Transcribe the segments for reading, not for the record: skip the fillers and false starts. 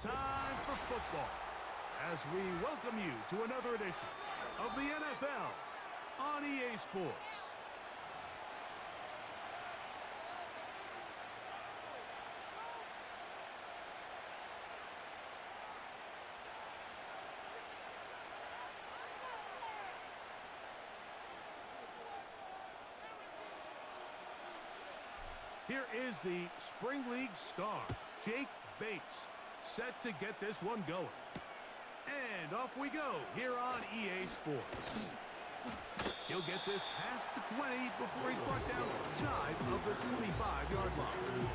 time for football as we welcome you to another edition of the NFL on EA Sports. Here is the Spring League star, Jake Bates, set to get this one going. And off we go here on EA Sports. He'll get this past the 20 before he's brought down shy of the 25-yard line.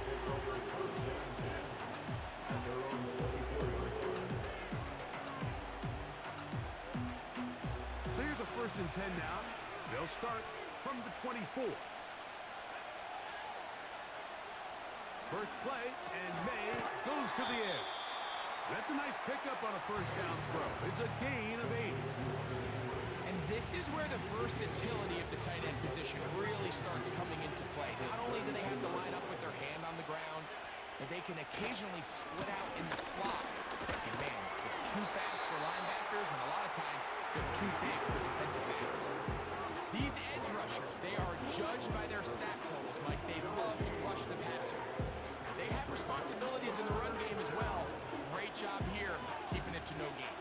So here's a 1st and 10 now. They'll start from the 24. First play, and May goes to the air. That's a nice pickup on a 1st down throw. It's a gain of 8. And this is where the versatility of the tight end position really starts coming into play. Not only do they have to line up with their hand on the ground, but they can occasionally split out in the slot. And man, they're too fast for linebackers, and a lot of times they're too big for defensive backs. These edge rushers, they are judged by their sack totals, Mike. They love to rush the passer. They have responsibilities in the run game as well. Great job here, keeping it to no gain.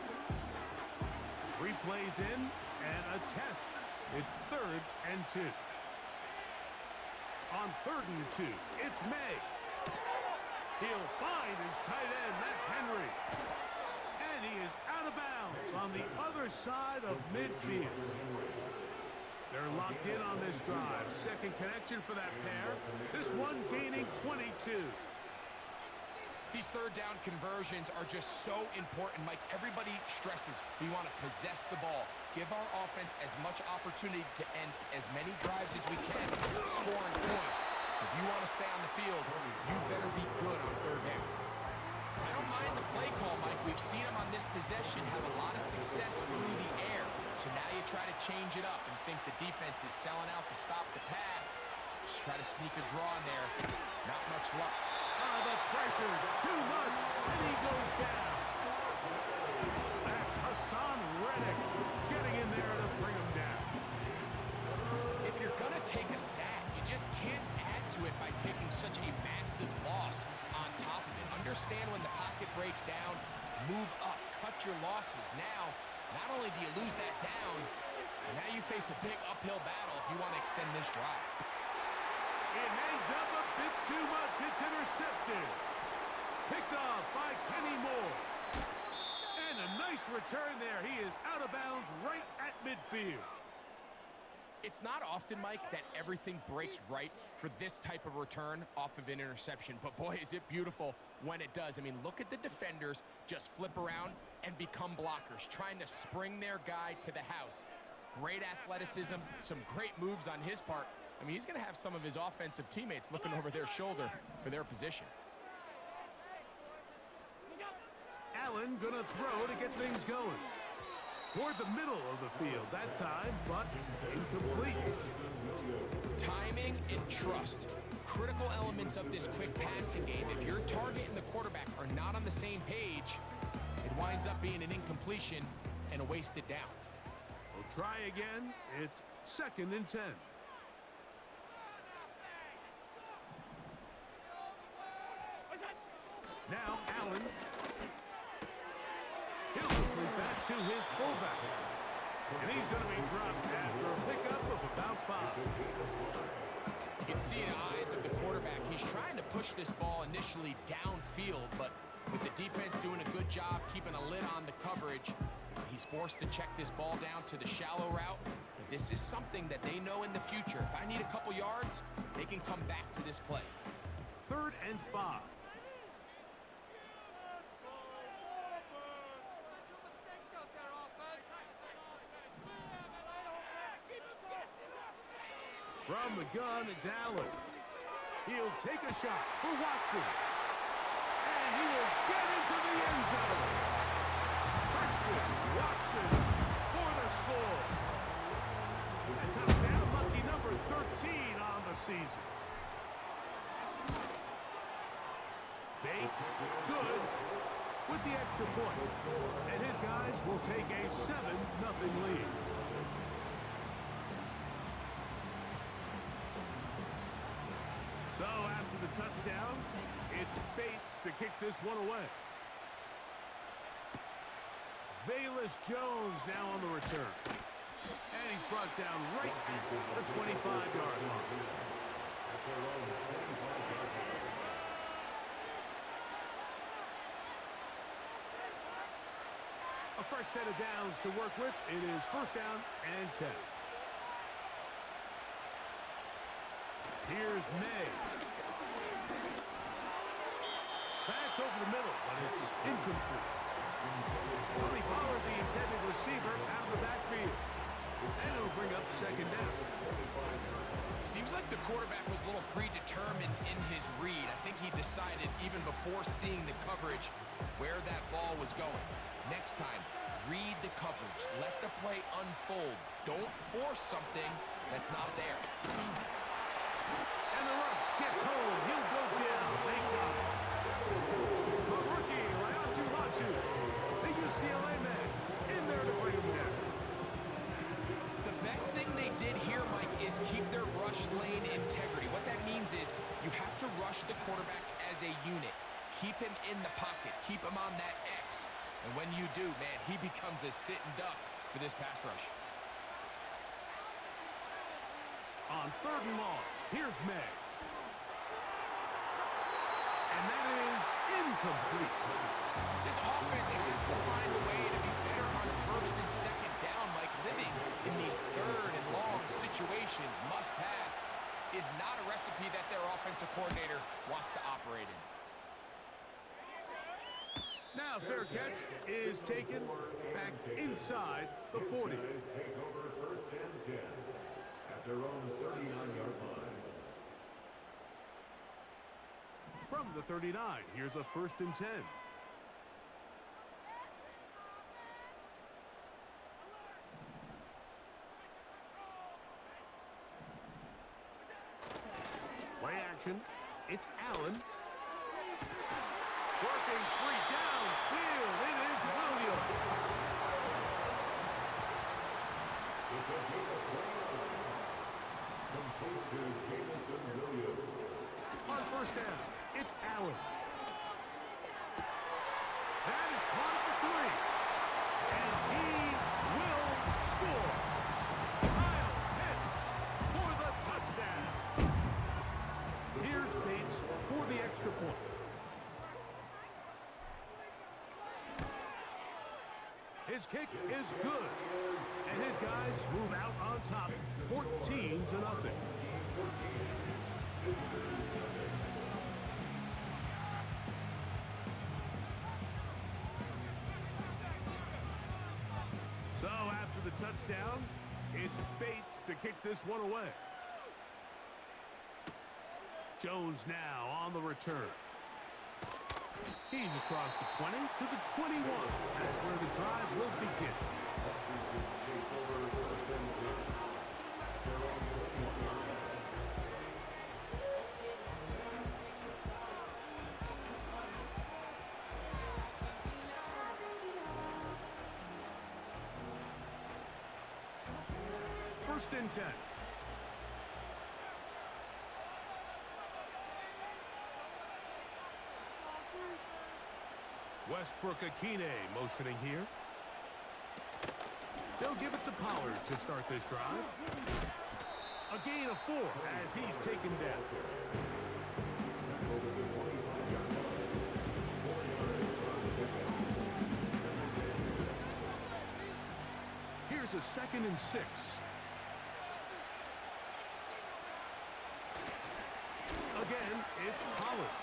3 plays in and a test. It's 3rd and 2. On 3rd and 2, it's May. He'll find his tight end. That's Henry. And he is out of bounds on the other side of midfield. They're locked in on this drive. 2nd connection for that pair. This one gaining 22. These 3rd down conversions are just so important, Mike. Everybody stresses we want to possess the ball, give our offense as much opportunity to end as many drives as we can, scoring points. So if you want to stay on the field, you better be good on 3rd down. I don't mind the play call, Mike. We've seen him on this possession have a lot of success through the air. So now you try to change it up and think the defense is selling out to stop the pass. Just try to sneak a draw in there. Not much luck. The pressure, too much, and he goes down. That's Hassan Reddick getting in there to bring him down. If you're going to take a sack, you just can't add to it by taking such a massive loss on top of it. Understand when the pocket breaks down, move up, cut your losses. Now, not only do you lose that down, but now you face a big uphill battle if you want to extend this drive. It hangs up a bit too much. It's intercepted. Picked off by Kenny Moore. And a nice return there. He is out of bounds right at midfield. It's not often, Mike, that everything breaks right for this type of return off of an interception. But boy, is it beautiful when it does. I mean, look at the defenders just flip around and become blockers, trying to spring their guy to the house. Great athleticism, some great moves on his part. I mean, he's going to have some of his offensive teammates looking over their shoulder for their position. Allen going to throw to get things going. Toward the middle of the field that time, but incomplete. Timing and trust. Critical elements of this quick passing game. If your target and the quarterback are not on the same page, it winds up being an incompletion and a wasted down. We'll try again. It's 2nd and 10. Now Allen. He'll complete that to his fullback. And he's going to be dropped after a pickup of about 5. You can see in the eyes of the quarterback, he's trying to push this ball initially downfield, but with the defense doing a good job keeping a lid on the coverage, he's forced to check this ball down to the shallow route. But this is something that they know in the future. If I need a couple yards, they can come back to this play. 3rd and 5. From the gun, it's Allen. He'll take a shot for Watson. And he will get into the end zone. Christian Watson for the score. And touchdown, lucky number 13 on the season. Bates, good. with the extra point. And his guys will take a 7-0 lead. So after the touchdown, it's Bates to kick this one away. Velus Jones now on the return. And he's brought down right at the 25-yard line. A fresh set of downs to work with. It is first down and 10. Here's May. That's over the middle, but it's incomplete. Tony Pollard, the intended receiver, out of the backfield. And it'll bring up second down. Seems like the quarterback was a little predetermined in his read. I think he decided even before seeing the coverage where that ball was going. Next time, read the coverage. Let the play unfold. Don't force something that's not there. And the rush gets home. He'll go down. Thank God. The rookie, Latu, the UCLA man, in there to bring him down. The best thing they did here, Mike, is keep their rush lane integrity. What that means is you have to rush the quarterback as a unit. Keep him in the pocket. Keep him on that X. And when you do, man, he becomes a sitting duck for this pass rush. On third and long, here's May. And that is incomplete. This offense has to find a way to be better on first and second down, Mike. Living in these third and long situations, must pass, is not a recipe that their offensive coordinator wants to operate in. Now fair catch is taken back inside the 40. Take over first and 10 at their own 39-yard line. From the 39, here's a first and 10. Play action. It's Allen. Working free downfield. It is Williams. Complete to Jameson Williams. On first down, it's Allen. That is caught at the 3. And he will score. Kyle Pitts for the touchdown. Here's Bates for the extra point. His kick is good. And his guys move out on top, 14-0. So after the touchdown, it's Bates to kick this one away. Jones now on the return. He's across the 20 to the 21. That's where the drive will begin. First and 10. Westbrook-Akine motioning here. They'll give it to Pollard to start this drive. A gain of 4 as he's taken down. Here's a 2nd and 6. Again, it's Pollard.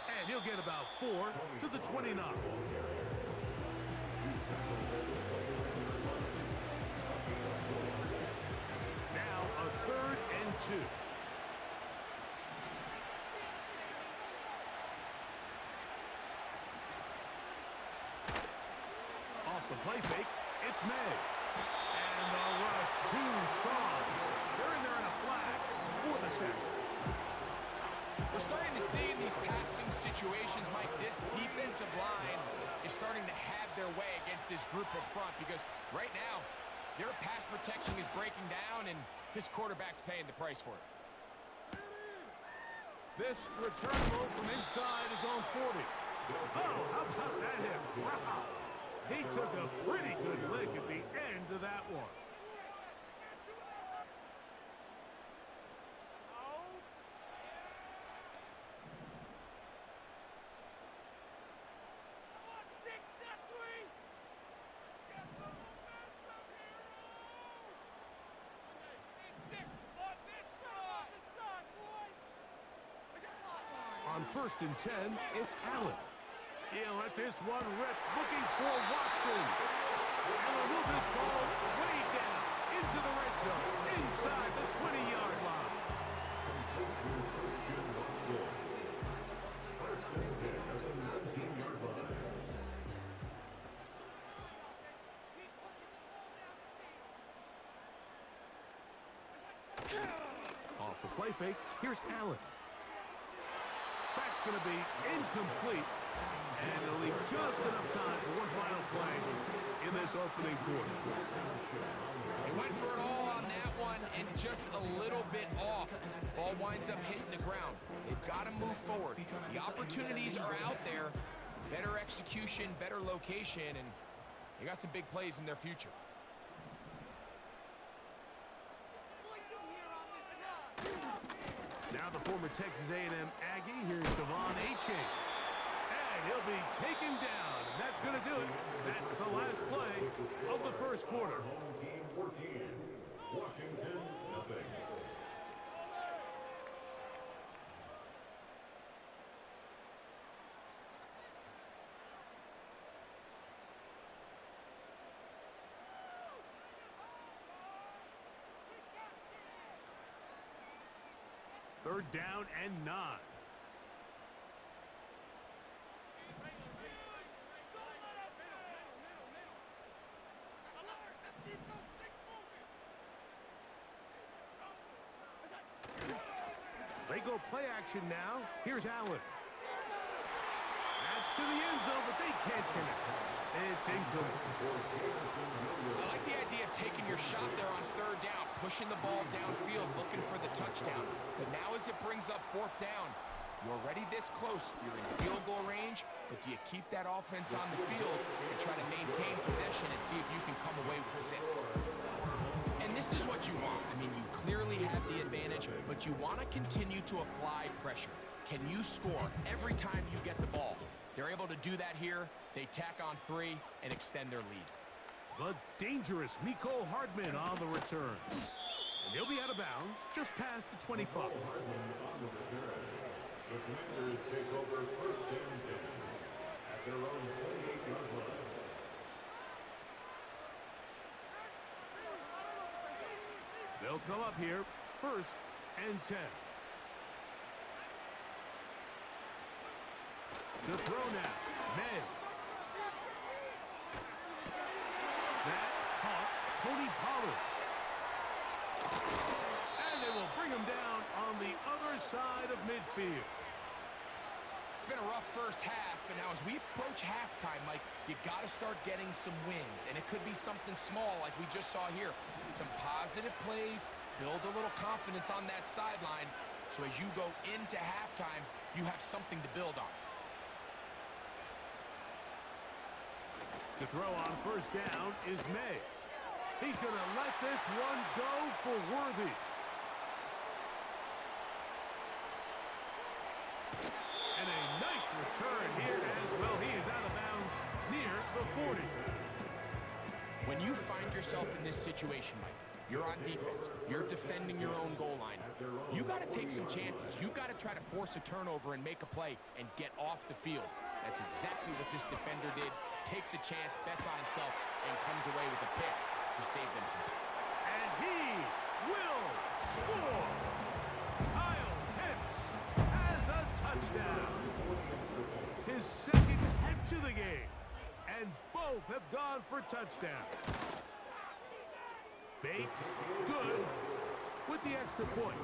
And he'll get about 4 to the 29. Now a 3rd and 2. Off the play fake, it's May. And the rush too strong. They're in there in a flash for the sack. The We're starting to see in these passing situations, Mike, this defensive line is starting to have their way against this group up front because right now, their pass protection is breaking down and this quarterback's paying the price for it. This return move from inside his own 40. Oh, how about that hit? Wow. He took a pretty good lick at the end of that one. On 1st and 10, it's Allen. He'll let this one rip, looking for Watson. And will move this ball way down into the red zone, inside the 20-yard line. Off the play fake, here's Allen. That's going to be incomplete, and it'll leave just enough time for one final play in this opening quarter. He went for it all on that one and just a little bit off. Ball winds up hitting the ground. They've got to move forward. The opportunities are out there. Better execution, better location, and they got some big plays in their future. Now the former Texas A&M Aggie, here's Devon Achane. And he'll be taken down, and that's going to do it. That's the last play of the first quarter. Home team 14, Washington, nothing. Third down and 9. They go play action now. Here's Allen. That's to the end zone, but they can't connect. It's incomplete. I like the idea of taking your shot there on third down, pushing the ball downfield, looking for the touchdown. But now as it brings up 4th down, you're already this close. You're in field goal range, but do you keep that offense on the field and try to maintain possession and see if you can come away with 6? And this is what you want. I mean, you clearly have the advantage, but you want to continue to apply pressure. Can you score every time you get the ball? They're able to do that here. They tack on 3 and extend their lead. The dangerous Mecole Hardman on the return. And he'll be out of bounds just past the 25. The Commanders take over 1st and 10 at their own 28-yard line. They'll come up here, 1st and 10. To throw now, May. That caught Tony Pollard. And they will bring him down on the other side of midfield. It's been a rough first half, but now as we approach halftime, Mike, you got to start getting some wins, and it could be something small like we just saw here. Some positive plays, build a little confidence on that sideline, so as you go into halftime, you have something to build on. To throw on 1st down is May. He's going to let this one go for Worthy. And a nice return here as well. He is out of bounds near the 40. When you find yourself in this situation, Mike, you're on defense, you're defending your own goal line, you got to take some chances. You got to try to force a turnover and make a play and get off the field. That's exactly what this defender did. Takes a chance, bets on himself, and comes away with a pick to save them some. And he will score. Kyle Pitts has a touchdown. His 2nd catch of the game. And both have gone for touchdown. Bates, good. with the extra point.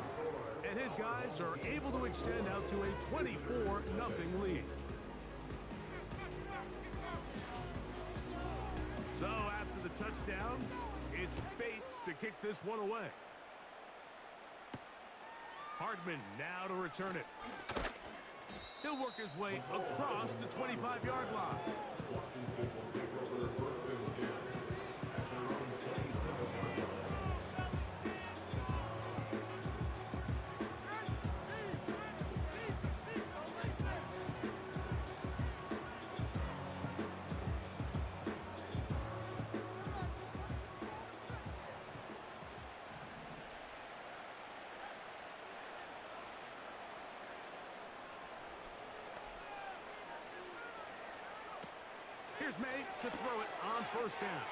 And his guys are able to extend out to a 24-0 lead. So after the touchdown, it's Bates to kick this one away. Hardman now to return it. He'll work his way across the 25-yard line. Washington will take over first and 10 at their own 27-yard line. Here's May to throw it on first down.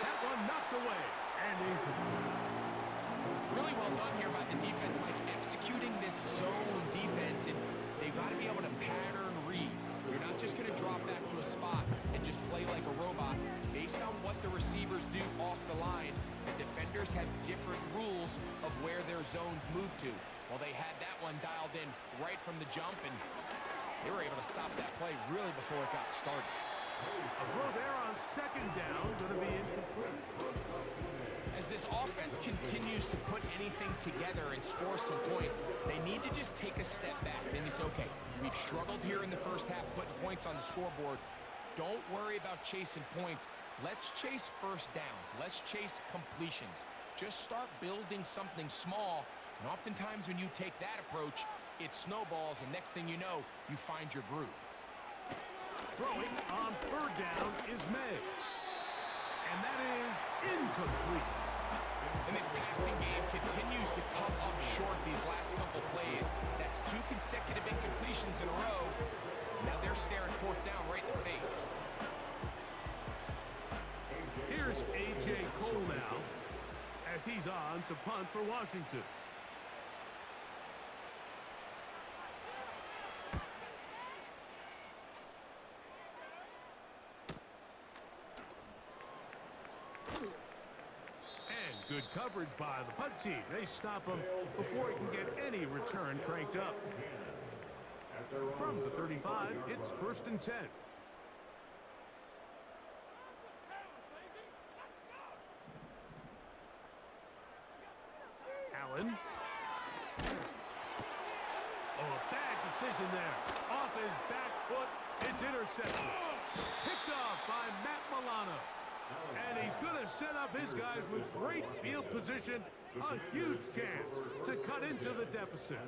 That one knocked away and incomplete. Really well done here by the defense, Mike, executing this zone defense, and they've got to be able to pattern read. You're not just going to drop back to a spot and just play like a robot. Based on what the receivers do off the line, the defenders have different rules of where their zones move to. Well, they had that one dialed in right from the jump, and they were able to stop that play really before it got started. A throw there on second down, going to be incomplete. As this offense continues to put anything together and score some points, they need to just take a step back. Then you say, okay, we've struggled here in the first half putting points on the scoreboard. Don't worry about chasing points. Let's chase first downs. Let's chase completions. Just start building something small, and oftentimes when you take that approach, it snowballs, and next thing you know, you find your groove. Throwing on third down is May. And that is incomplete. And this passing game continues to come up short these last couple plays. That's 2 consecutive incompletions in a row. Now they're staring fourth down right in the face. Here's A.J. Cole now as he's on to punt for Washington. Good coverage by the punt team. They stop him before he can get any return cranked up. From the 35, it's first and 10. Allen. Oh, a bad decision there. Off his back foot. It's intercepted. Picked off by Matt Milano. And he's going to set up his guys with great field position. A huge chance to cut into the deficit.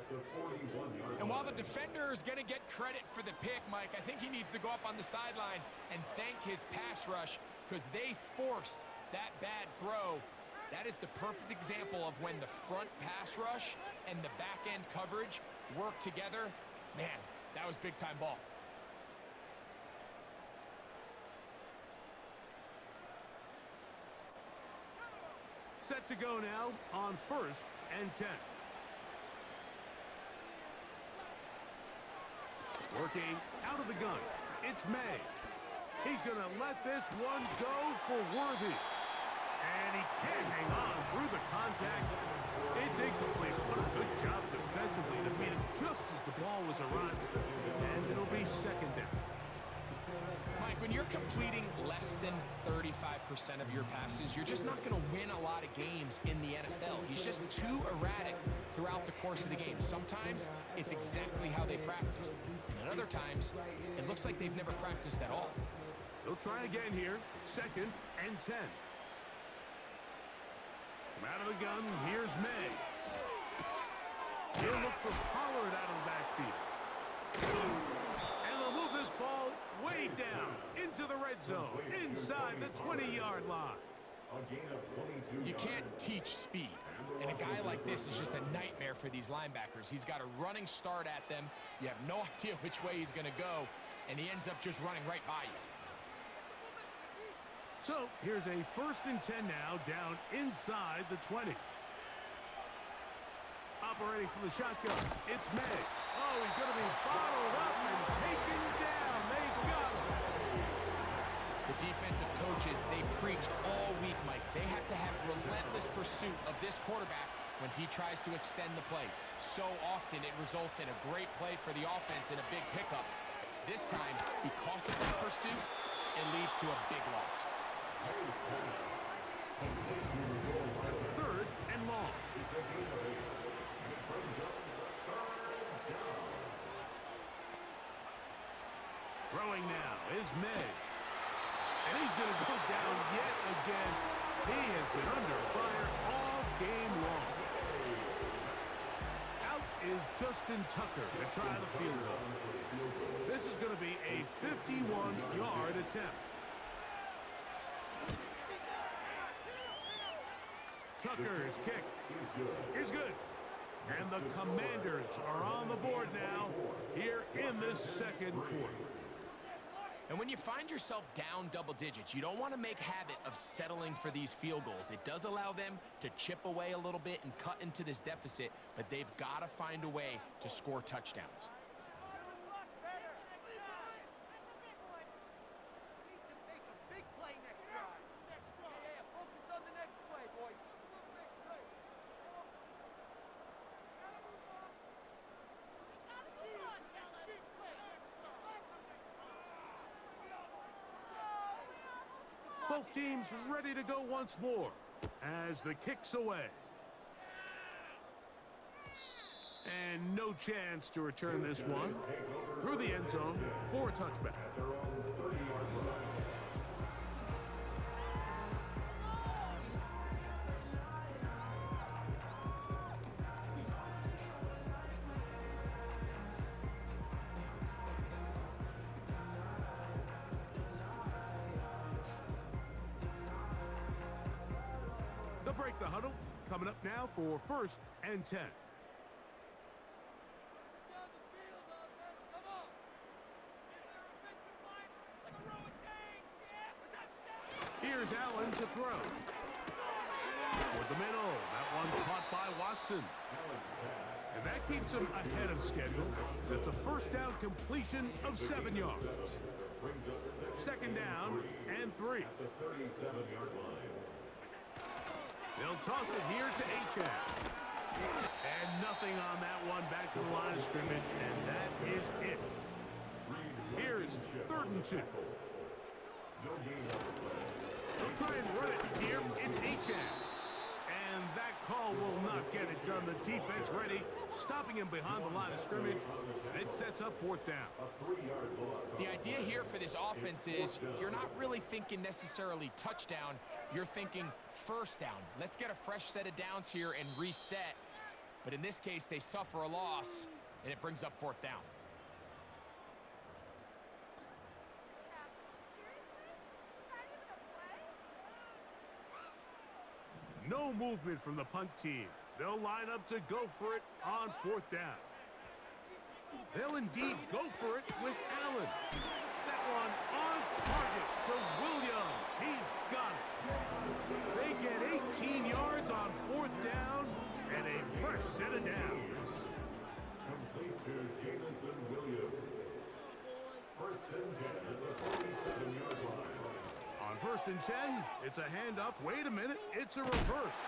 And while the defender is going to get credit for the pick, Mike, I think he needs to go up on the sideline and thank his pass rush because they forced that bad throw. That is the perfect example of when the front pass rush and the back end coverage work together. Man, that was big-time ball. Set to go now on first and 10. Working out of the gun. It's May. He's going to let this one go for Worthy. And he can't hang on through the contact. It's incomplete. What a good job defensively to meet him just as the ball was arriving. And it'll be second down. Mike, when you're completing less than 35% of your passes, you're just not going to win a lot of games in the NFL. He's just too erratic throughout the course of the game. Sometimes it's exactly how they practiced. And at other times, it looks like they've never practiced at all. They'll try again here. Second and 10. From out of the gun, here's May. He'll look for Pollard out of the backfield. And they'll move this ball way down into the red zone, inside the 20-yard line. You can't teach speed, and a guy like this is just a nightmare for these linebackers. He's got a running start at them. You have no idea which way he's going to go, and he ends up just running right by you. So here's a first and 10 now, down inside the 20. Operating from the shotgun, it's May. Oh, he's going to be bottled up and taken down. They got him. The defensive coaches, they preached all week, Mike. They have to have relentless pursuit of this quarterback when he tries to extend the play. So often it results in a great play for the offense and a big pickup. This time, because of that pursuit, it leads to a big loss. Third and long. Throwing now is May. And he's going to go down yet again. He has been under fire all game long. Out is Justin Tucker to try the field goal. This is going to be a 51-yard attempt. Tucker's kick is good. And the Commanders are on the board now here in this second quarter. And when you find yourself down double digits, you don't want to make habit of settling for these field goals. It does allow them to chip away a little bit and cut into this deficit, but they've got to find a way to score touchdowns. Both teams ready to go once more as the kick's away. And no chance to return this one through the end zone for a touchback. They'll break the huddle. Coming up now for 1st and 10. Here's Allen to throw. Toward the middle. That one's caught by Watson. And that keeps him ahead of schedule. That's a first down completion of 7 yards. 2nd down and 3. They'll toss it here to Achane. And nothing on that one. Back to the line of scrimmage, and that is it. Here's 3rd and 2. They'll try and run it here. It's Achane. And that call will not get it done. The defense ready, stopping him behind the line of scrimmage. And it sets up 4th down. The idea here for this offense is you're not really thinking necessarily touchdown. You're thinking 1st down. Let's get a fresh set of downs here and reset. But in this case, they suffer a loss, and it brings up 4th down. No movement from the punt team. They'll line up to go for it on 4th down. They'll indeed go for it with Allen. That one on target to Williams. He's got it. They get 18 yards on 4th down and a fresh set of downs. Complete to Jamison Williams. 1st and 10 at the 47-yard line. On 1st and 10, it's a handoff. Wait a minute, it's a reverse.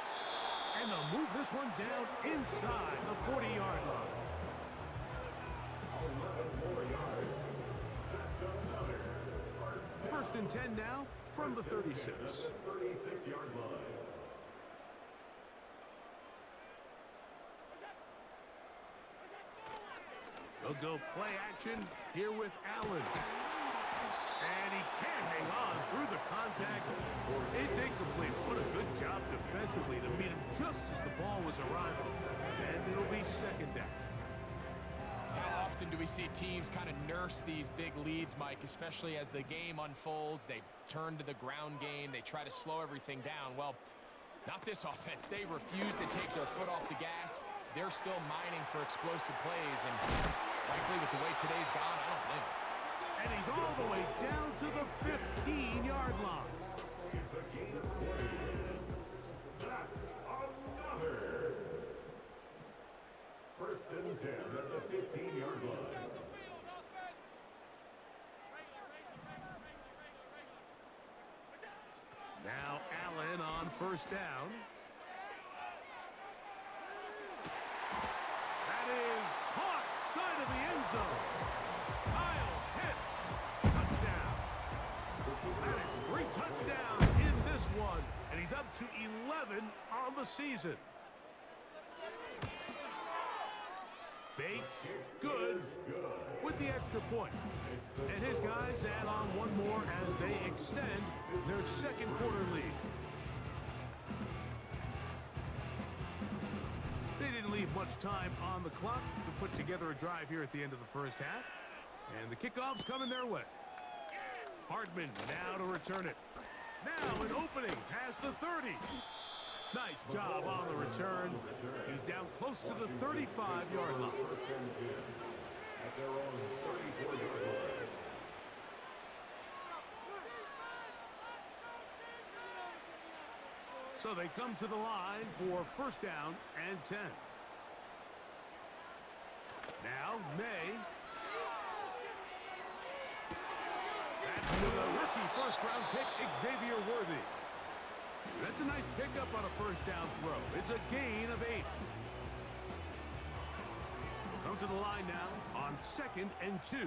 And they'll move this one down inside the 40-yard line. 11 more yards. That's another. 1st and 10 now from the 36. 36-yard line. They'll go play action here with Allen. And he can't hang on through the contact. It's incomplete. What a good job defensively to meet him just as the ball was arriving. And it'll be 2nd down. How often do we see teams kind of nurse these big leads, Mike, especially as the game unfolds? They turn to the ground game. They try to slow everything down. Well, not this offense. They refuse to take their foot off the gas. They're still mining for explosive plays. And frankly, with the way today's gone, I don't blame them. And he's all the way down to the 15-yard line. It's a gain of 20. That's another. 1st and 10 at the 15-yard line. first down. That is caught side of the end zone. Myles hits. Touchdown. That is 3 touchdowns in this one, and he's up to 11 on the season. Bates, good, with the extra point. And his guys add on one more as they extend their second quarter lead. They didn't leave much time on the clock to put together a drive here at the end of the first half. And the kickoff's coming their way. Hardman now to return it. Now an opening past the 30. Nice job on the return. He's down close to the 35-yard line. At their own 34-yard line. So they come to the line for first down and 10. Now May. That's with a rookie first-round pick, Xavier Worthy. That's a nice pickup on a first down throw. It's a gain of 8. We'll come to the line now on 2nd and 2.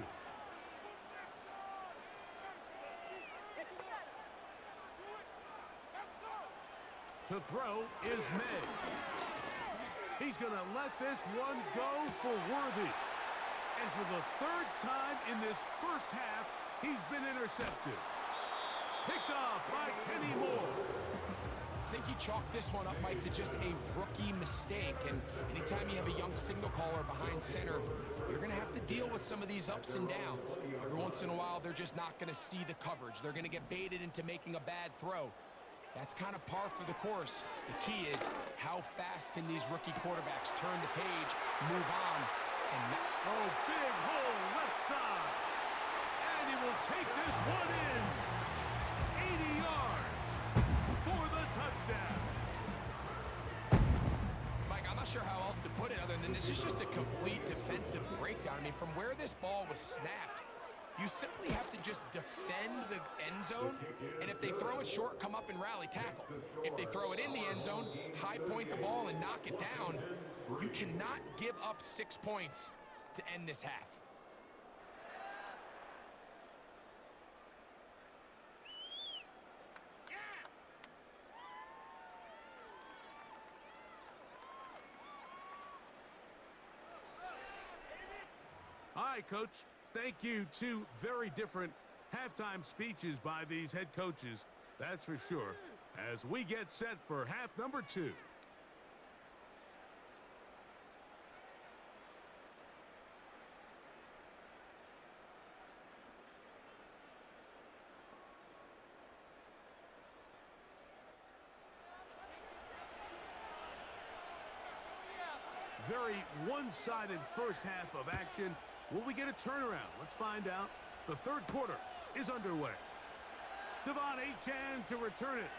To throw is May. He's going to let this one go for Worthy. And for the 3rd time in this first half, he's been intercepted. Picked off by Kenny Moore. I think he chalked this one up, Mike, to just a rookie mistake. And anytime you have a young signal caller behind center, you're going to have to deal with some of these ups and downs. Every once in a while, they're just not going to see the coverage. They're going to get baited into making a bad throw. That's kind of par for the course. The key is how fast can these rookie quarterbacks turn the page, move on, and oh, big hole left side. And he will take this one in. 80 yards for the touchdown. Mike, I'm not sure how else to put it other than this is just a complete defensive breakdown. I mean, from where this ball was snapped, you simply have to just defend the end zone, and if they throw it short, come up and rally tackle. If they throw it in the end zone, high point the ball and knock it down. You cannot give up 6 points to end this half. All right, Coach. Thank you. 2 very different halftime speeches by these head coaches, that's for sure, as we get set for half number 2. Very one-sided first half of action. Will we get a turnaround? Let's find out. The 3rd quarter is underway. Devon Achane to return it.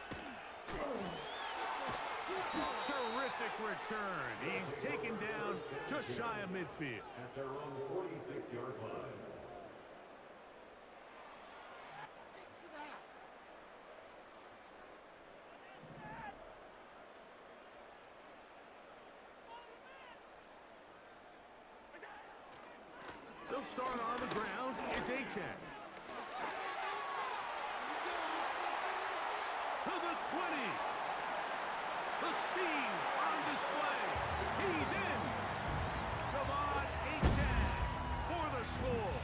Terrific return. He's taken down just shy of midfield. At their own 46-yard line. They'll start on the ground. It's Achane. To the 20. The speed on display. He's in. Devon Achane for the score.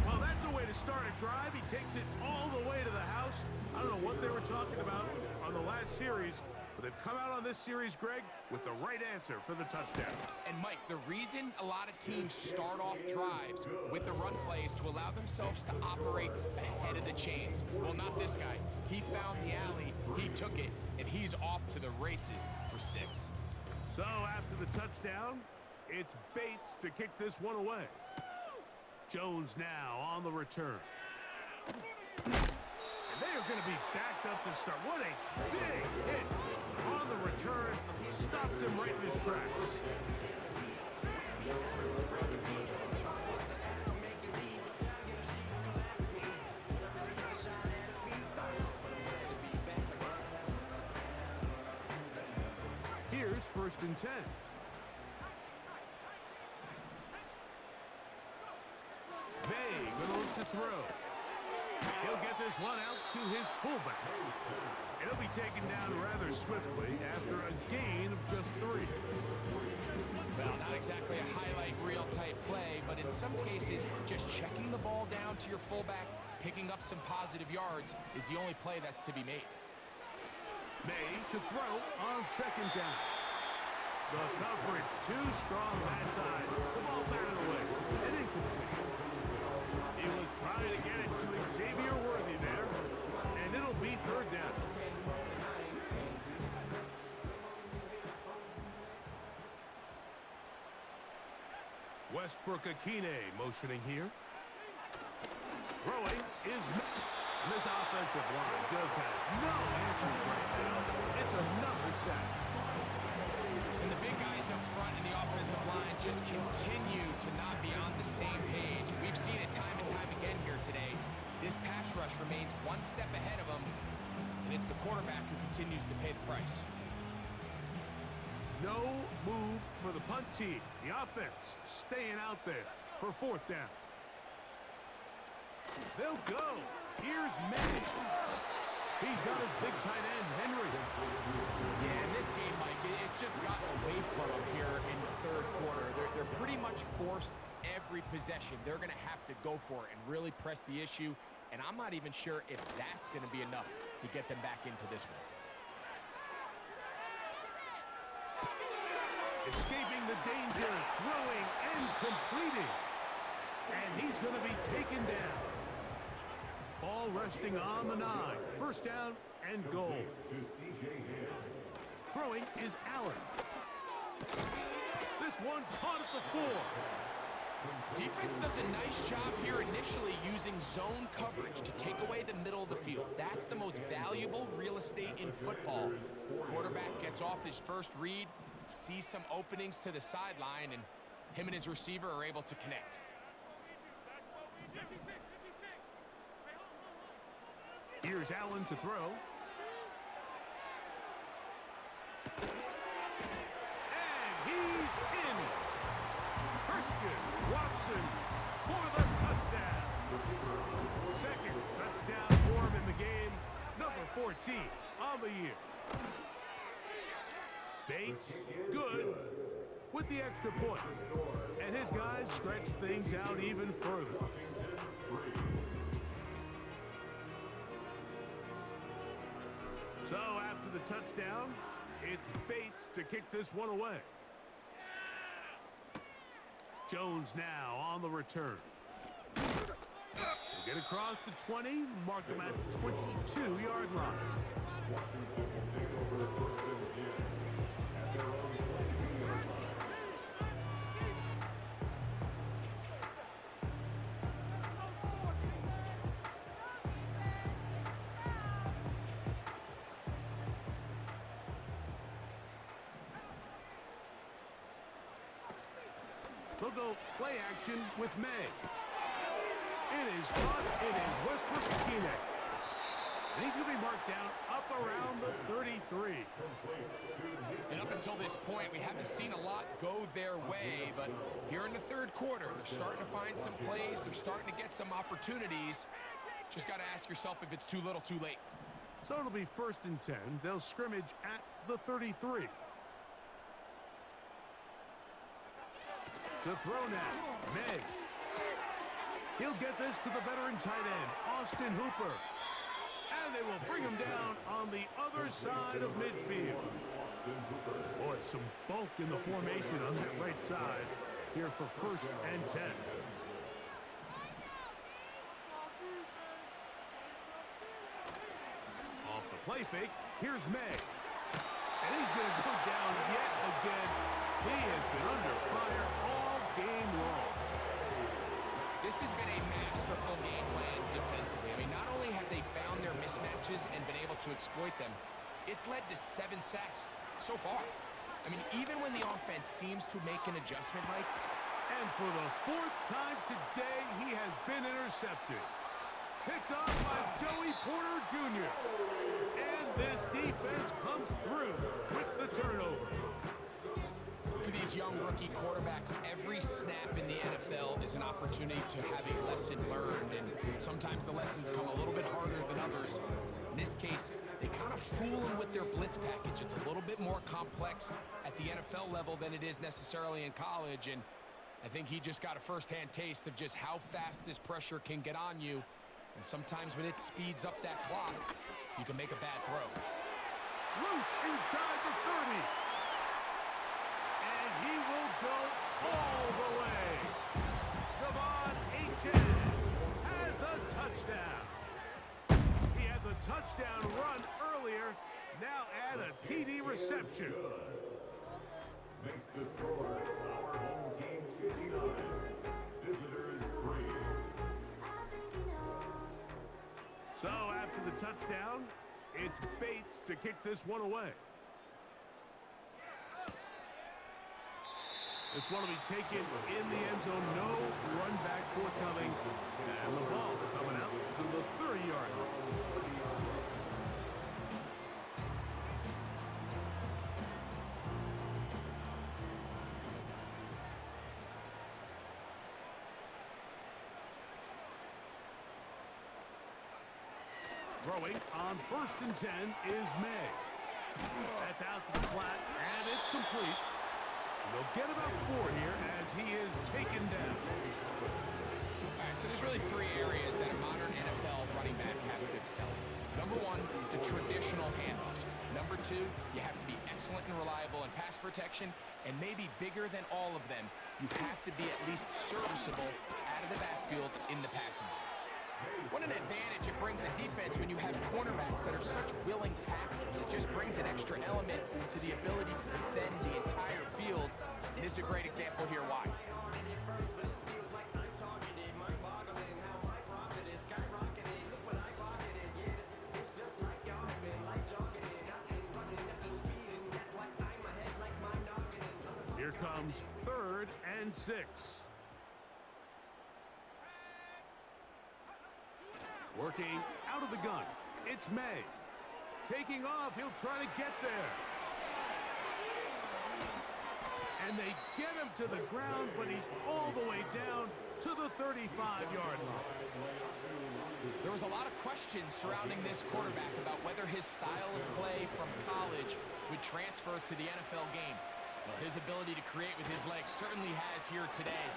Well, that's a way to start a drive. He takes it all the way to the house. I don't know what they were talking about on the last series, but they've come out on this series, Greg, with the right answer for the touchdown. And Mike, the reason a lot of teams start off drives with the run play is to allow themselves to operate ahead of the chains. Well, not this guy. He found the alley, he took it, and he's off to the races for 6. So after the touchdown, it's Bates to kick this one away. Jones now on the return. And they are going to be backed up to start. What a big hit on the return. Stopped him right in his tracks. first and 10. May gonna look to throw. He'll get this one out to his fullback. It'll be taken down rather swiftly after a gain of just 3. Well, not exactly a highlight reel type play, but in some cases, just checking the ball down to your fullback, picking up some positive yards is the only play that's to be made. May to throw on second down. The coverage too strong that time. The ball batted away and incomplete. He was trying to get it to Xavier Worthy there, and it'll be third down. Westbrook-Akine motioning here. Throwing is... And this offensive line just has no answers right now. It's another sack. And the big guys up front in the offensive line just continue to not be on the same page. We've seen it time and time again here today. This pass rush remains one step ahead of them, and it's the quarterback who continues to pay the price. No move for the punt team. The offense staying out there for fourth down. They'll go. Here's May. He's got his big tight end, Henry. Yeah, in this game, Mike, it's just gotten away from them here in the third quarter. They're pretty much forced every possession. They're going to have to go for it and really press the issue, and I'm not even sure if that's going to be enough to get them back into this one. Escaping the danger, throwing and completing. And he's going to be taken down. Ball resting on the 9. First down and goal. Throwing is Allen. This one caught at the 4. Defense does a nice job here initially using zone coverage to take away the middle of the field. That's the most valuable real estate in football. Quarterback gets off his first read, sees some openings to the sideline, and him and his receiver are able to connect. Here's Allen to throw. And he's in. Christian Watson for the touchdown. Second touchdown for him in the game. Number 14 on the year. Bates, good with the extra point. And his guys stretch things out even further. So after the touchdown, it's Bates to kick this one away. Jones now on the return. They get across the 20, mark him at the 22-yard line. Washington will take over first and 10 at their own 22-yard line. They'll go play action with May. It is caught. It is Westbrook-Akine. And he's going to be marked down up around the 33. And up until this point, we haven't seen a lot go their way, but here in the third quarter, they're starting to find some plays. They're starting to get some opportunities. Just got to ask yourself if it's too little, too late. So it'll be first and 10. They'll scrimmage at the 33. To throw now, May. He'll get this to the veteran tight end, Austin Hooper. And they will bring him down on the other side of midfield. Boy, some bulk in the formation on that right side here for first and 10. Off the play fake, here's May. And he's going to go down yet again. He has been under fire all game long. This has been a masterful game plan defensively. I mean, not only have they found their mismatches and been able to exploit them, it's led to 7 sacks so far. I mean, even when the offense seems to make an adjustment, Mike. And for the 4th time today, he has been intercepted. Picked off by Joey Porter Jr. And this defense comes through with the turnover. these young rookie quarterbacks, every snap in the NFL is an opportunity to have a lesson learned, and sometimes the lessons come a little bit harder than others. In this case, they kind of fool him with their blitz package. It's a little bit more complex at the NFL level than it is necessarily in college, and I think he just got a first-hand taste of just how fast this pressure can get on you, and sometimes when it speeds up that clock, you can make a bad throw. Loose inside the 30. And he will go all the way. Devon Achane has a touchdown. He had the touchdown run earlier. Now add a TD reception. Makes the score our home team 59. Visitors 3. So after the touchdown, it's Bates to kick this one away. This one will be taken in the end zone. No run back forthcoming. And the ball coming out to the 30-yard line. Throwing on 1st and 10 is May. That's out to the flat, and it's complete. They'll get about 4 here as he is taken down. All right, so there's really 3 areas that a modern NFL running back has to excel in. Number 1, the traditional handoffs. Number 2, you have to be excellent and reliable in pass protection, and maybe bigger than all of them, you have to be at least serviceable out of the backfield in the passing game. What an advantage it brings a defense when you have cornerbacks that are such willing tacklers. It just brings an extra element to the ability to defend the entire field. And this is a great example here why. Here comes 3rd and 6. Working out of the gun. It's May. Taking off. He'll try to get there. And they get him to the ground, but he's all the way down to the 35-yard line. There was a lot of questions surrounding this quarterback about whether his style of play from college would transfer to the NFL game. Well, his ability to create with his legs certainly has here today.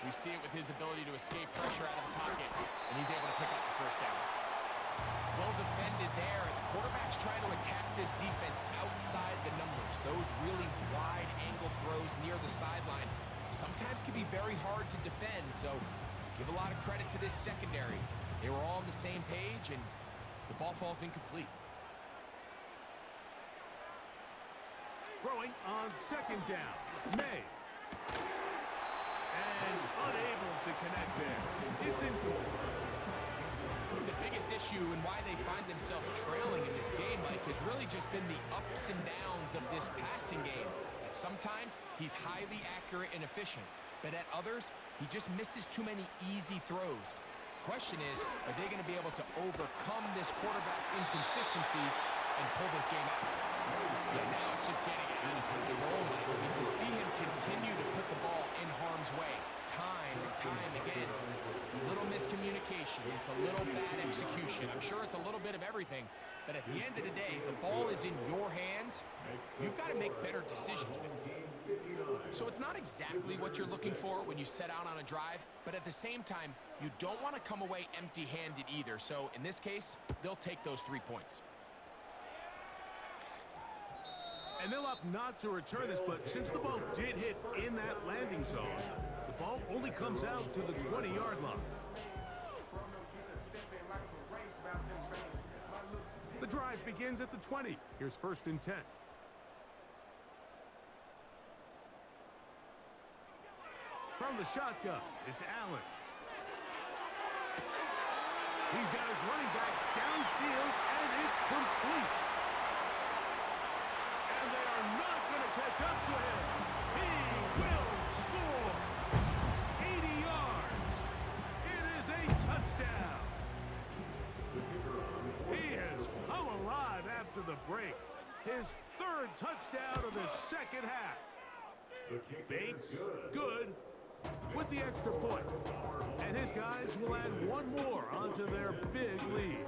We see it with his ability to escape pressure out of the pocket, and he's able to pick up the first down. Well defended there. The quarterback's trying to attack this defense outside the numbers. Those really wide angle throws near the sideline sometimes can be very hard to defend, so give a lot of credit to this secondary. They were all on the same page, and the ball falls incomplete. Throwing on 2nd down. May. And unable to connect there. It's incomplete. The biggest issue and why they find themselves trailing in this game, Mike, has really just been the ups and downs of this passing game. At sometimes, he's highly accurate and efficient, but at others, he just misses too many easy throws. Question is, are they going to be able to overcome this quarterback inconsistency and pull this game out? Yeah, now it's just getting out of control, Mike. I mean, to see him continue to put the ball in harm's way time and time again, it's a little miscommunication. It's a little bad execution. I'm sure it's a little bit of everything, but at the end of the day, the ball is in your hands. You've got to make better decisions with it. So it's not exactly what you're looking for when you set out on a drive, but at the same time, you don't want to come away empty-handed either. So in this case, they'll take those 3 points. And they'll opt not to return this, but since the ball did hit in that landing zone, the ball only comes out to the 20-yard line. The drive begins at the 20. Here's 1st and 10. From the shotgun, it's Allen. He's got his running back downfield, and it's complete. And they are not going to catch up to him. He will score. 80 yards. It is a touchdown. He has come alive after the break. His 3rd touchdown of the 2nd half. The kick Bates, is good. good, with the extra point. And his guys will add one more onto their big lead.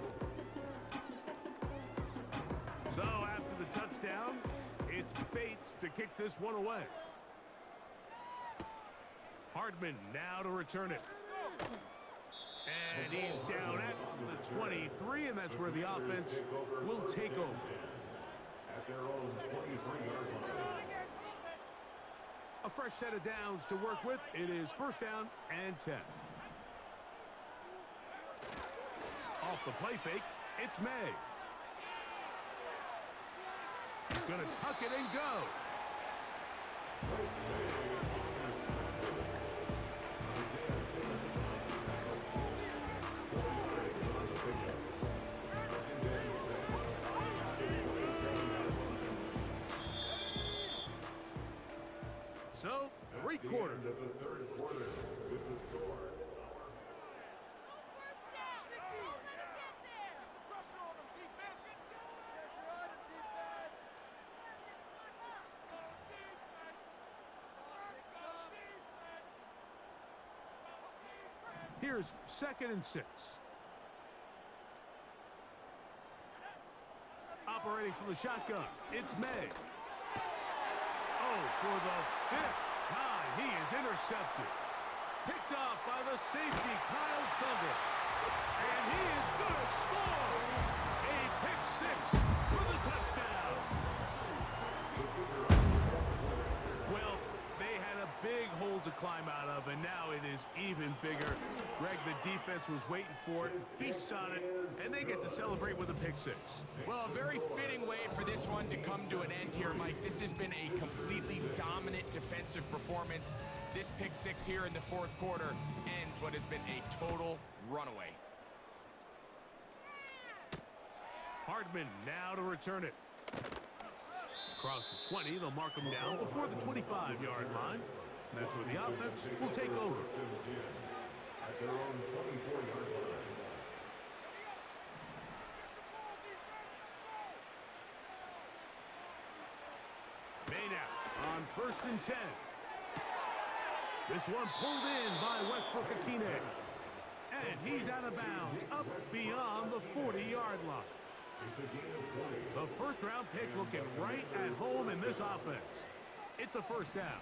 So after the touchdown, it's Bates to kick this one away. Hardman now to return it. And he's down at the 23, and that's where the offense will take over. At their own 23-yard line. A fresh set of downs to work with. It is first down and 10. Off the play fake, it's May. He's going to tuck it and go. So, 3 quarters. End of the third quarter with the score. Here's 2nd and 6. Operating from the shotgun, it's May. Oh, for the 5th time, he is intercepted. Picked off by the safety, Kyle Duggar. And he is going to score. A pick 6 for the touchdown. Well, they had a big hole to climb out of, and now it is even bigger. Greg, the defense was waiting for it, feasts on it, and they get to celebrate with a pick 6. Well, a very fitting way for this one to come to an end here, Mike. This has been a completely dominant defensive performance. This pick 6 here in the 4th quarter ends what has been a total runaway. Hardman now to return it. Across the 20, they'll mark him down before the 25-yard line. That's where the offense will take over. At their own 24-yard line. May now on 1st and 10. This one pulled in by Westbrook Akine. And he's out of bounds, up beyond the 40-yard line. The first-round pick looking right at home in this offense. It's a first down.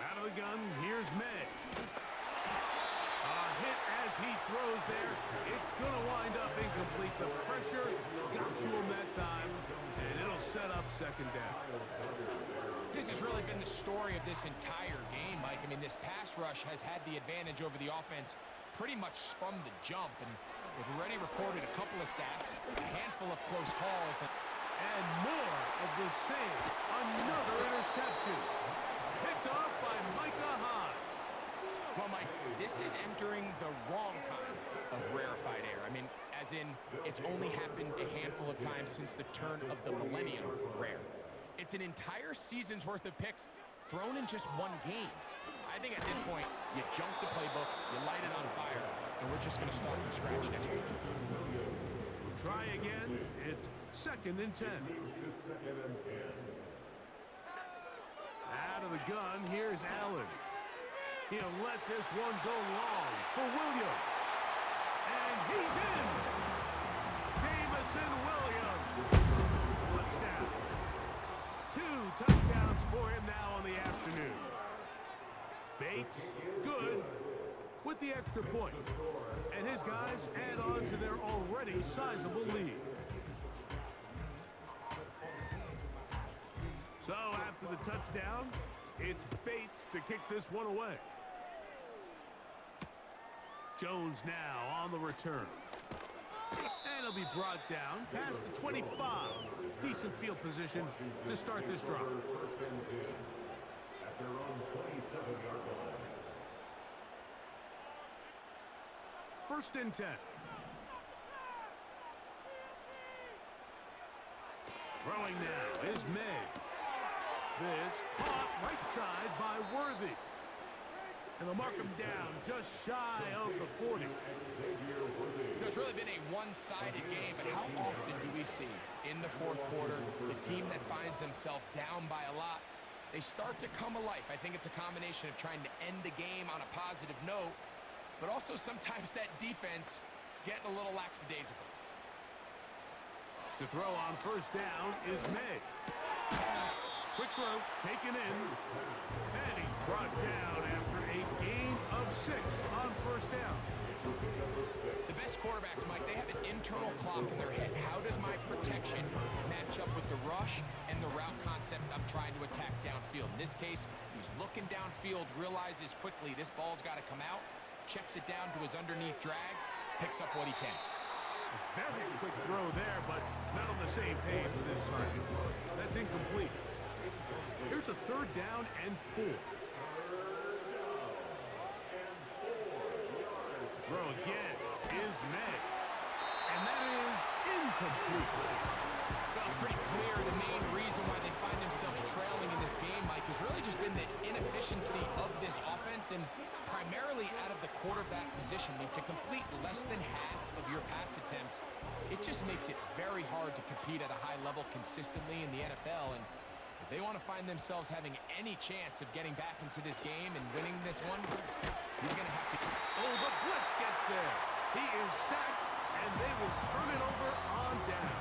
Out of the gun, here's May. A hit as he throws there. It's going to wind up incomplete. The pressure got to him that time, and it'll set up 2nd down. This has really been the story of this entire game, Mike. I mean, this pass rush has had the advantage over the offense pretty much from the jump, and they've already recorded a couple of sacks, a handful of close calls, and more of the same. Another interception. Picked off by Micah Hyde. Well, Mike, this is entering the wrong kind of rarefied air. I mean, as in, it's only happened a handful of times since the turn of the millennium rare. It's an entire season's worth of picks thrown in just one game. I think at this point, you jump the playbook, you light it on fire, and we're just going to start from scratch next week. We'll try again. It's 2nd and 10. Out of the gun, here's Allen. He'll let this one go long for Williams. And he's in. Jamison Williams. Touchdown. 2 touchdowns for him now on the afternoon. Bates, good, with the extra point. And his guys add on to their already sizable lead. So after the touchdown, it's Bates to kick this one away. Jones now on the return. And he'll be brought down past the 25. Decent field position to start this drive. At their own 27-yard line. 1st and 10. Throwing now is May. This caught right side by Worthy. And they'll mark him down just shy of the 40. It's really been a one-sided game, but how often do we see in the fourth quarter the team that finds themselves down by a lot, they start to come alive? I think it's a combination of trying to end the game on a positive note, but also sometimes that defense getting a little lackadaisical. To throw on first down is May. Quick throw, taken in, and he's brought down after a gain of 6 on first down. The best quarterbacks, Mike, they have an internal clock in their head. How does my protection match up with the rush and the route concept I'm trying to attack downfield? In this case, he's looking downfield, realizes quickly this ball's got to come out, checks it down to his underneath drag, picks up what he can. A very quick throw there, but not on the same page with his target. That's incomplete. Here's a third down and 4. Throw again is May. And that is incomplete. Well, it's pretty clear the main reason why they find themselves trailing in this game, Mike, has really just been the inefficiency of this offense and primarily out of the quarterback position. I mean, to complete less than half of your pass attempts, it just makes it very hard to compete at a high level consistently in the NFL. And if they want to find themselves having any chance of getting back into this game and winning this one, he's going to have to... Oh, the blitz gets there. He is sacked, and they will turn it over on down.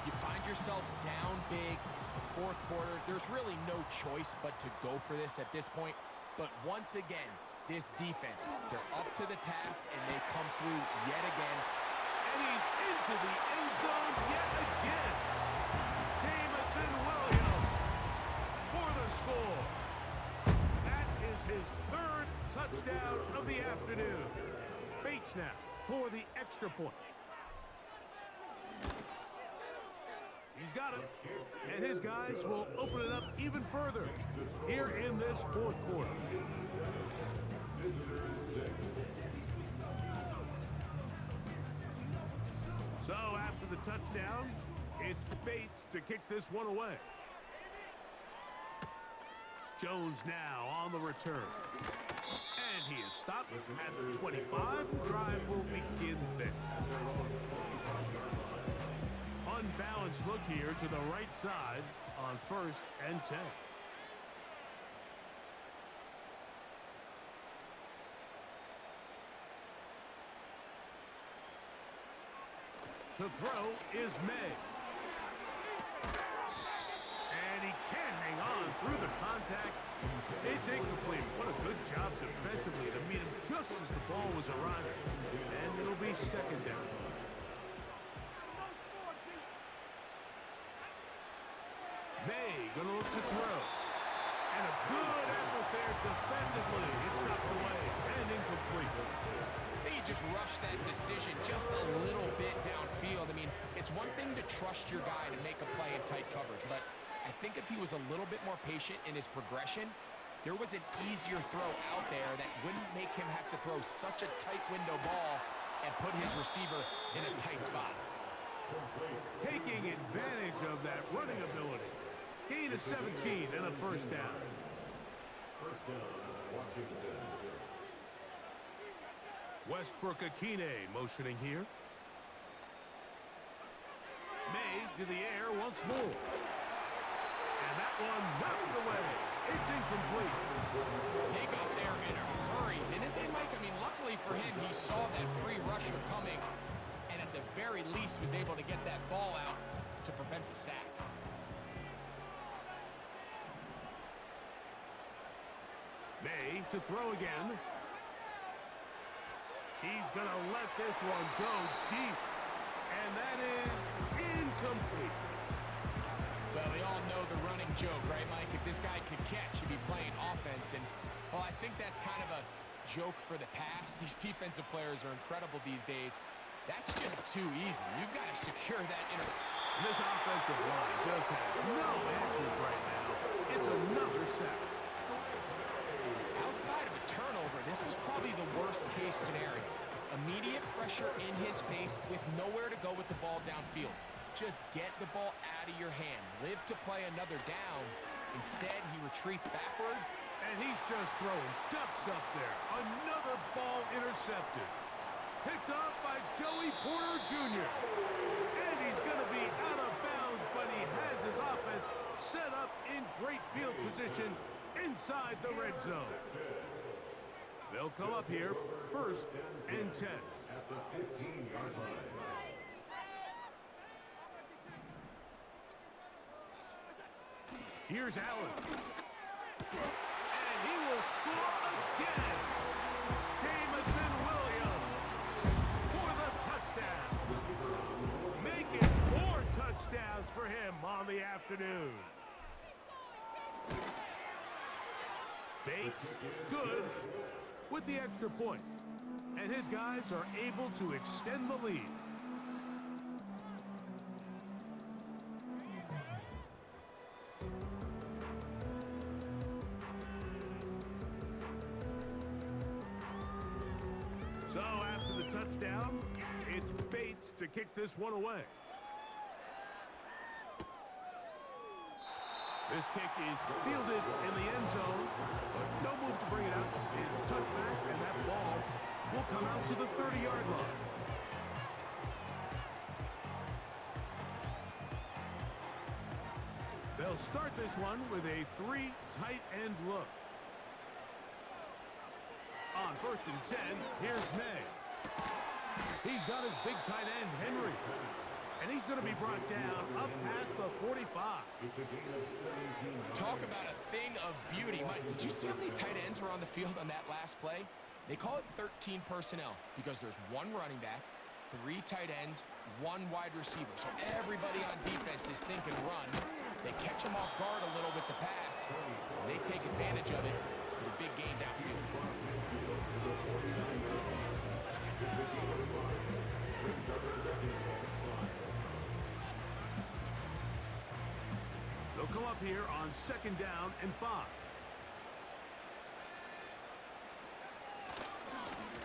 You find yourself down big. It's the fourth quarter. There's really no choice but to go for this at this point. But once again, this defense, they're up to the task, and they come through yet again. And he's into the end zone yet again. Jamison Williams for the score. That is his third touchdown of the afternoon. Bates now for the extra point. He's got it, and his guys will open it up even further here in this fourth quarter. So after the touchdown, it's Bates to kick this one away. Jones now on the return. And he is stopped at the 25. The drive will begin there. Unbalanced look here to the right side on 1st and 10. To throw is May. And he can't hang on through the contact. It's incomplete. What a good job defensively to meet him just as the ball was arriving. And it'll be second down. May gonna look to throw. And a good effort there defensively. It's knocked away and incomplete. They just rushed that decision just a little bit downfield. I mean, it's one thing to trust your guy to make a play in tight coverage, but I think if he was a little bit more patient in his progression, there was an easier throw out there that wouldn't make him have to throw such a tight window ball and put his receiver in a tight spot. Taking advantage of that running ability. Gain of 17 and a first down. First down, Washington. Westbrook Akine motioning here. May to the air once more. And that one knocked away. It's incomplete. They got there in a hurry, didn't they, Mike? I mean, luckily for him, he saw that free rusher coming and at the very least was able to get that ball out to prevent the sack. May to throw again. He's going to let this one go deep. And that is incomplete. Well, they all know the running joke, right, Mike? If this guy could catch, he'd be playing offense. And, well, I think that's kind of a joke for the past. These defensive players are incredible these days. That's just too easy. You've got to secure that This offensive line just has no answers right now. It's another sack. Outside of a turnover, this was probably the worst-case scenario. Immediate pressure in his face with nowhere to go with the ball downfield. Just get the ball out of your hand. Live to play another down. Instead, he retreats backward. And he's just throwing ducks up there. Another ball intercepted. Picked off by Joey Porter Jr. And he's going to be out of bounds, but he has his offense set up in great field position inside the red zone. They'll come up here, 1st and 10. At the 15-yard line. Here's Allen. And he will score again. Jamison Williams for the touchdown. Make it 4 touchdowns for him on the afternoon. Bates, good with the extra point. And his guys are able to extend the lead. So after the touchdown, it's Bates to kick this one away. This kick is fielded in the end zone, but no move to bring it out. It's touchback, and that ball will come out to the 30-yard line. They'll start this one with a 3 tight end look. On 1st and 10, here's May. He's got his big tight end, Henry. And he's going to be brought down up past the 45. Talk about a thing of beauty. Mike, did you see how many tight ends were on the field on that last play? They call it 13 personnel because there's 1 running back, 3 tight ends, 1 wide receiver. So everybody on defense is thinking run. They catch him off guard a little with the pass. And they take advantage of it with a big gain downfield. They'll come up here on 2nd down and 5.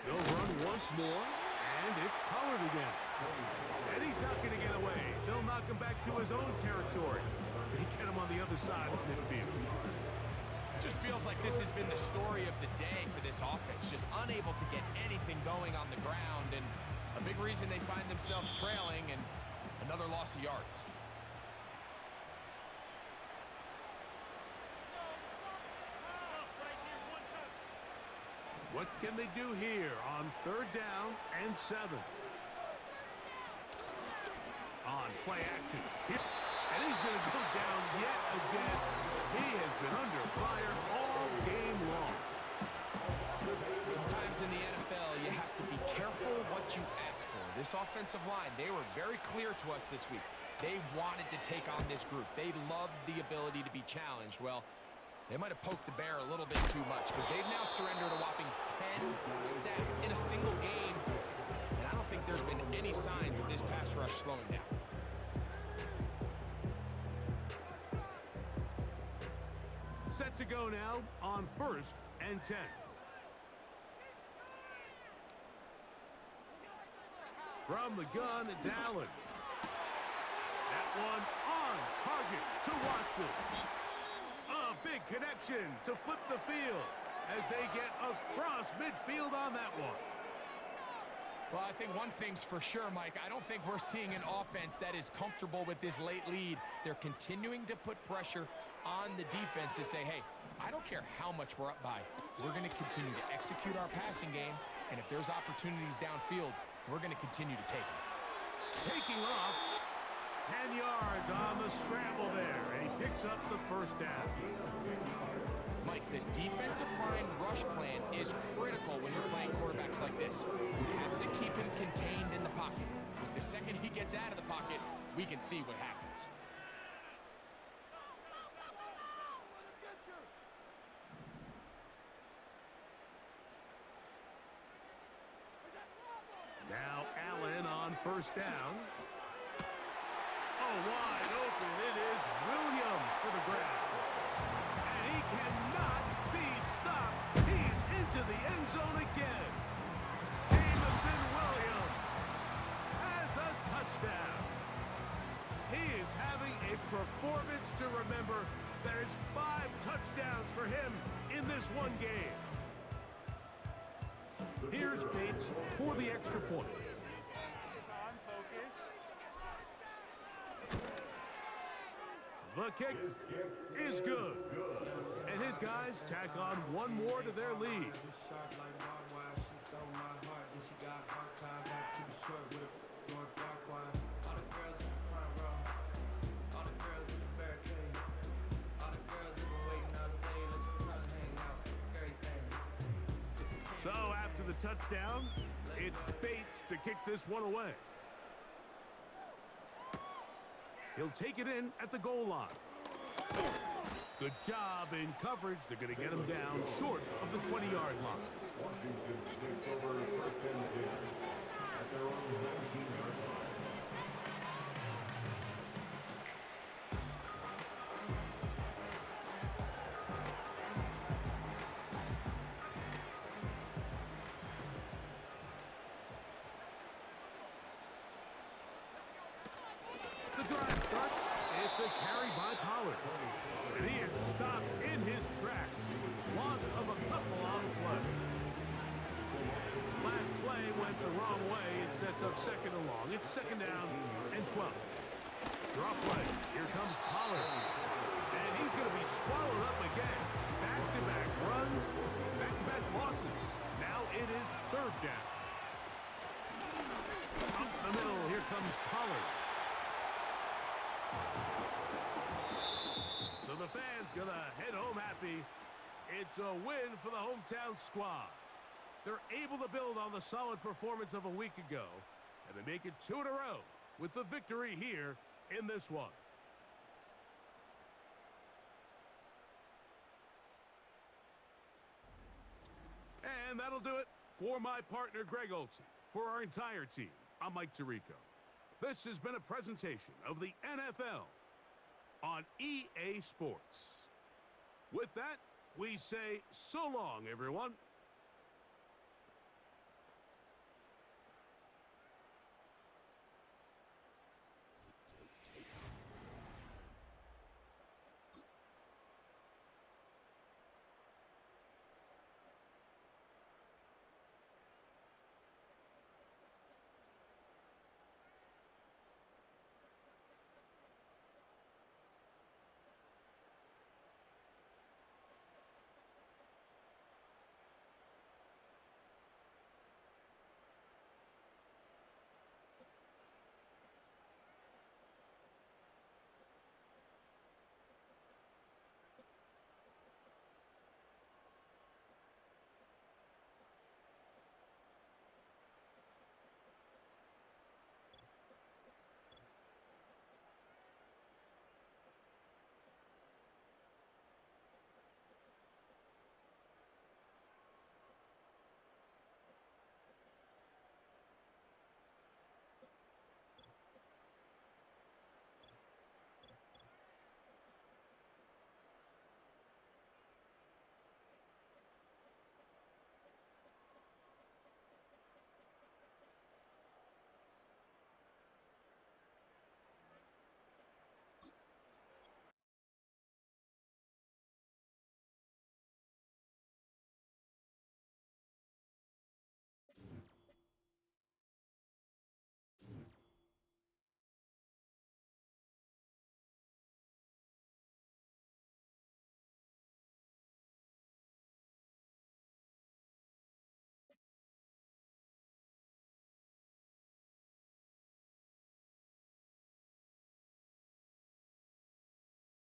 They'll run once more, and it's Pollard again. And he's not going to get away. They'll knock him back to his own territory. They get him on the other side of midfield. Just feels like this has been the story of the day for this offense. Just unable to get anything going on the ground, and a big reason they find themselves trailing and another loss of yards. What can they do here on 3rd down and 7? On play action. And he's going to go down yet again. He has been under fire all game long. Sometimes in the NFL, you have to be careful what you ask for. This offensive line, they were very clear to us this week. They wanted to take on this group. They loved the ability to be challenged. Well, they might have poked the bear a little bit too much because they've now surrendered a whopping 10 sacks in a single game. And I don't think there's been any signs of this pass rush slowing down. Set to go now on 1st and 10. From the gun, it's Allen. That one on target to Watson. A big connection to flip the field as they get across midfield on that one. Well, I think one thing's for sure, Mike. I don't think we're seeing an offense that is comfortable with this late lead. They're continuing to put pressure on the defense and say, hey, I don't care how much we're up by. We're going to continue to execute our passing game, and if there's opportunities downfield, we're going to continue to take them. Taking off 10 yards on the scramble there, and he picks up the 1st down. Mike, the defensive line rush plan is critical when you're playing quarterbacks like this. You have to keep him contained in the pocket, because the second he gets out of the pocket, we can see what happens. Now Allen on 1st down. Oh, wide open. It is Williams for the grab. And he cannot be stopped. He's into the end zone again. Jamison Williams has a touchdown. He is having a performance to remember. There's 5 touchdowns for him in this one game. Here's Bates for the extra point. The kick is good. And his guys tack on one more to their lead. So after the touchdown, it's Bates to kick this one away. He'll take it in at the goal line. Good job in coverage. They're going to get him down short of the 20-yard line. Washington takes over first and 10 at their own 19-yard line. The drive starts. It's a carry by Pollard. And he is stopped in his tracks. Loss of a couple on the play. Last play went the wrong way. It sets up second and long. It's second down and 12. Drop play. Here comes Pollard. And he's going to be swallowed up again. Back-to-back runs, back-to-back losses. Now it is third down. Up the middle, here comes Pollard. So the fans gonna head home happy. It's a win for the hometown squad. They're able to build on the solid performance of a week ago, and they make it 2 in a row with the victory here in this one. And that'll do it for my partner Greg Olson. For our entire team, I'm Mike Tirico. This has been a presentation of the NFL on EA Sports. With that, we say so long, everyone.